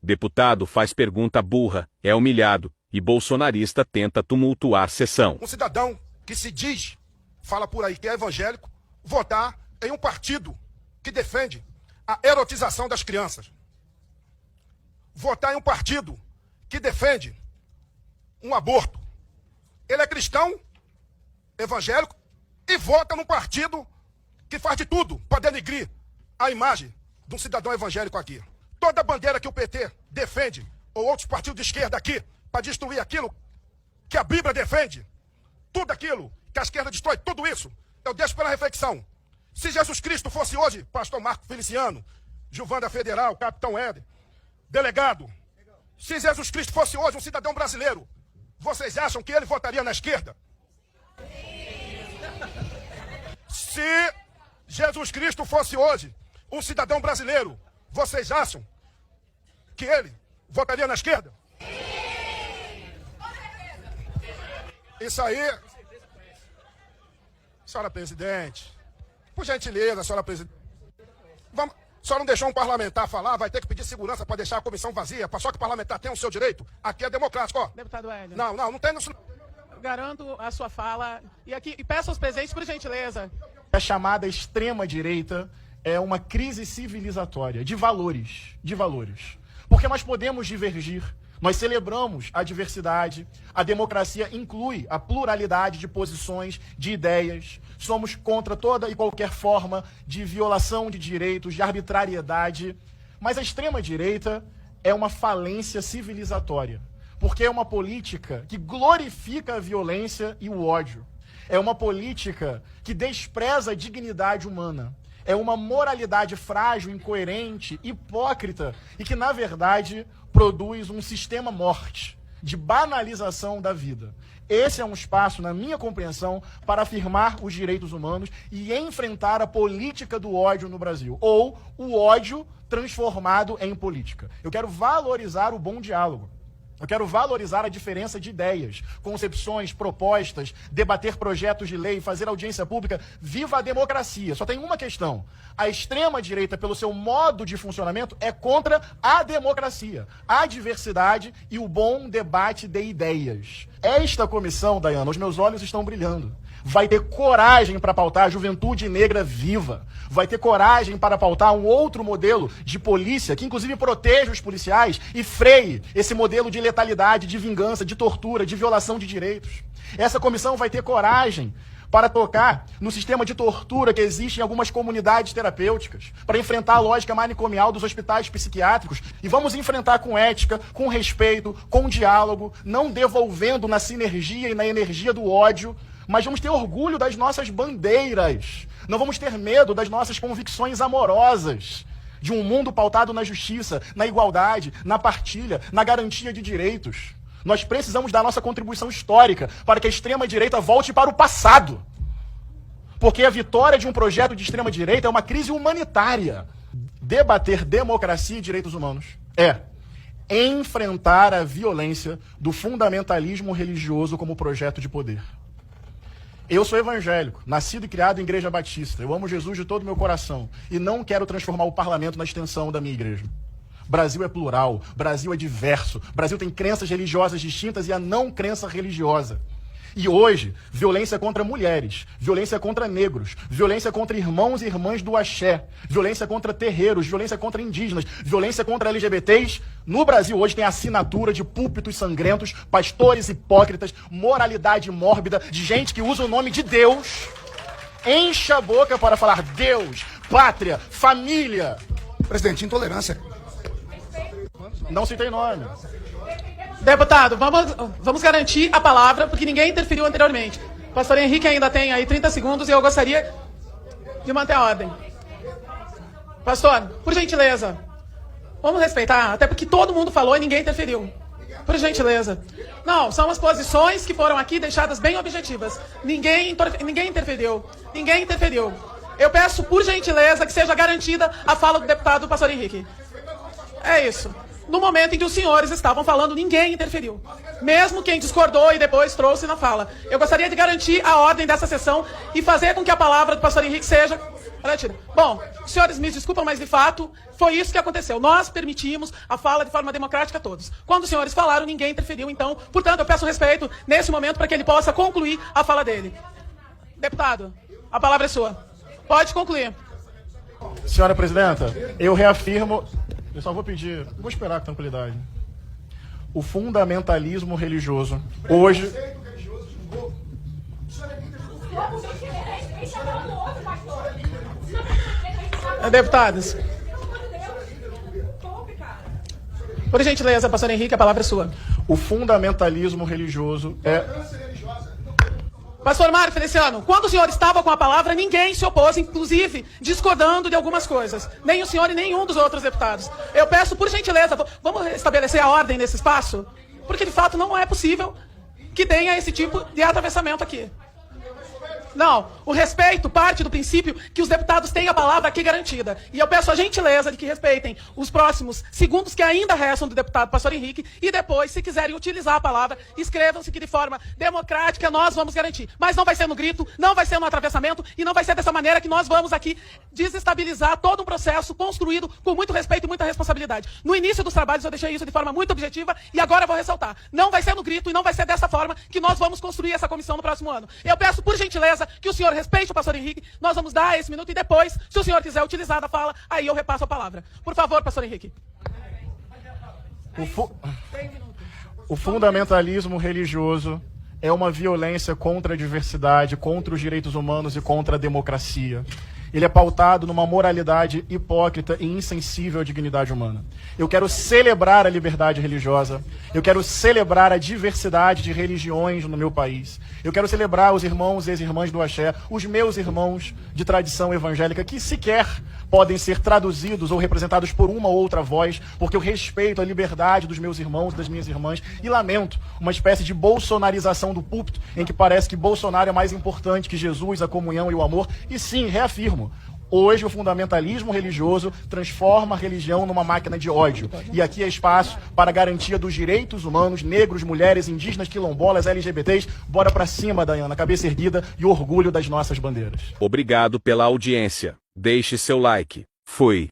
Deputado faz pergunta burra, é humilhado, e bolsonarista tenta tumultuar sessão. Um cidadão que se diz, fala por aí que é evangélico, votar em um partido que defende a erotização das crianças. Votar em um partido que defende um aborto. Ele é cristão, evangélico, e vota num partido que faz de tudo para denigrir a imagem de um cidadão evangélico aqui. Toda bandeira que o PT defende, ou outros partidos de esquerda aqui, para destruir aquilo que a Bíblia defende, tudo aquilo que a esquerda destrói, tudo isso, eu deixo pela reflexão. Se Jesus Cristo fosse hoje, pastor Marco Feliciano, Gilvanda Federal, capitão Éder, delegado, se Jesus Cristo fosse hoje um cidadão brasileiro, vocês acham que ele votaria na esquerda? Se Jesus Cristo fosse hoje um cidadão brasileiro, vocês acham que ele votaria na esquerda? Isso aí... Senhora presidente, por gentileza, senhora presidente. Vamos... A senhora não deixou um parlamentar falar, vai ter que pedir segurança para deixar a comissão vazia, só que o parlamentar tem o seu direito. Aqui é democrático, ó. Deputado Hélio. Não tem isso. Garanto a sua fala e peço aos presentes, por gentileza. A chamada extrema-direita é uma crise civilizatória de valores, Porque nós podemos divergir, nós celebramos a diversidade, a democracia inclui a pluralidade de posições, de ideias, somos contra toda e qualquer forma de violação de direitos, de arbitrariedade, mas a extrema-direita é uma falência civilizatória, porque é uma política que glorifica a violência e o ódio, é uma política que despreza a dignidade humana, é uma moralidade frágil, incoerente, hipócrita e que, na verdade, produz um sistema morte, de banalização da vida. Esse é um espaço, na minha compreensão, para afirmar os direitos humanos e enfrentar a política do ódio no Brasil, ou o ódio transformado em política. Eu quero valorizar o bom diálogo. Eu quero valorizar a diferença de ideias, concepções, propostas, debater projetos de lei, fazer audiência pública. Viva a democracia. Só tem uma questão. A extrema-direita, pelo seu modo de funcionamento, é contra a democracia, a diversidade e o bom debate de ideias. Esta comissão, Dayana, os meus olhos estão brilhando. Vai ter coragem para pautar a juventude negra viva. Vai ter coragem para pautar um outro modelo de polícia que, inclusive, proteja os policiais e freie esse modelo de letalidade, de vingança, de tortura, de violação de direitos. Essa comissão vai ter coragem para tocar no sistema de tortura que existe em algumas comunidades terapêuticas, para enfrentar a lógica manicomial dos hospitais psiquiátricos. E vamos enfrentar com ética, com respeito, com diálogo, não devolvendo na sinergia e na energia do ódio, mas vamos ter orgulho das nossas bandeiras. Não vamos ter medo das nossas convicções amorosas, de um mundo pautado na justiça, na igualdade, na partilha, na garantia de direitos. Nós precisamos da nossa contribuição histórica para que a extrema-direita volte para o passado. Porque a vitória de um projeto de extrema-direita é uma crise humanitária. Debater democracia e direitos humanos é enfrentar a violência do fundamentalismo religioso como projeto de poder. Eu sou evangélico, nascido e criado em igreja batista. Eu amo Jesus de todo o meu coração e não quero transformar o parlamento na extensão da minha igreja. Brasil é plural, Brasil é diverso, Brasil tem crenças religiosas distintas e a não crença religiosa. E hoje, violência contra mulheres, violência contra negros, violência contra irmãos e irmãs do axé, violência contra terreiros, violência contra indígenas, violência contra LGBTs. No Brasil hoje tem assinatura de púlpitos sangrentos, pastores hipócritas, moralidade mórbida, de gente que usa o nome de Deus, enche a boca para falar Deus, pátria, família. Presidente, intolerância. Não citei nome. Deputado, vamos garantir a palavra, porque ninguém interferiu anteriormente. O pastor Henrique ainda tem aí 30 segundos e eu gostaria de manter a ordem. Pastor, por gentileza, vamos respeitar, até porque todo mundo falou e ninguém interferiu. Por gentileza. Não, são as posições que foram aqui deixadas bem objetivas. Ninguém interferiu. Ninguém interferiu. Eu peço, por gentileza, que seja garantida a fala do deputado pastor Henrique. É isso. No momento em que os senhores estavam falando, ninguém interferiu. Mesmo quem discordou e depois trouxe na fala. Eu gostaria de garantir a ordem dessa sessão e fazer com que a palavra do pastor Henrique seja Garantida. Bom, senhores, me desculpam, mas de fato foi isso que aconteceu. Nós permitimos a fala de forma democrática a todos. Quando os senhores falaram, ninguém interferiu, então, portanto, eu peço respeito nesse momento para que ele possa concluir a fala dele. Deputado, a palavra é sua. Pode concluir. Senhora presidenta, eu reafirmo, eu só vou pedir, vou esperar com tranquilidade. O fundamentalismo religioso hoje... Deputados. Por gentileza, pastor Henrique, a palavra é sua. O fundamentalismo religioso é... Pastor Mário Feliciano, quando o senhor estava com a palavra, ninguém se opôs, inclusive discordando de algumas coisas. Nem o senhor e nenhum dos outros deputados. Eu peço, por gentileza, vamos estabelecer a ordem nesse espaço? Porque, de fato, não é possível que tenha esse tipo de atravessamento aqui. Não, o respeito parte do princípio que os deputados têm a palavra aqui garantida. E eu peço a gentileza de que respeitem os próximos segundos que ainda restam do deputado pastor Henrique e depois, se quiserem utilizar a palavra, escrevam-se que de forma democrática nós vamos garantir. Mas não vai ser no grito, não vai ser no atravessamento e não vai ser dessa maneira que nós vamos aqui desestabilizar todo um processo construído com muito respeito e muita responsabilidade. No início dos trabalhos eu deixei isso de forma muito objetiva e agora eu vou ressaltar. Não vai ser no grito e não vai ser dessa forma que nós vamos construir essa comissão no próximo ano. Eu peço, por gentileza, que o senhor respeite o pastor Henrique, nós vamos dar esse minuto e depois, se o senhor quiser utilizar a fala, aí eu repasso a palavra. Por favor, pastor Henrique. O fundamentalismo religioso é uma violência contra a diversidade, contra os direitos humanos e contra a democracia. Ele é pautado numa moralidade hipócrita e insensível à dignidade humana. Eu quero celebrar a liberdade religiosa. Eu quero celebrar a diversidade de religiões no meu país. Eu quero celebrar os irmãos e as irmãs do axé, os meus irmãos de tradição evangélica, que sequer podem ser traduzidos ou representados por uma ou outra voz, porque eu respeito a liberdade dos meus irmãos e das minhas irmãs e lamento uma espécie de bolsonarização do púlpito, em que parece que Bolsonaro é mais importante que Jesus, a comunhão e o amor. E sim, reafirmo, hoje o fundamentalismo religioso transforma a religião numa máquina de ódio. E aqui é espaço para a garantia dos direitos humanos, negros, mulheres, indígenas, quilombolas, LGBTs. Bora pra cima, Dayana, cabeça erguida e orgulho das nossas bandeiras. Obrigado pela audiência. Deixe seu like. Fui.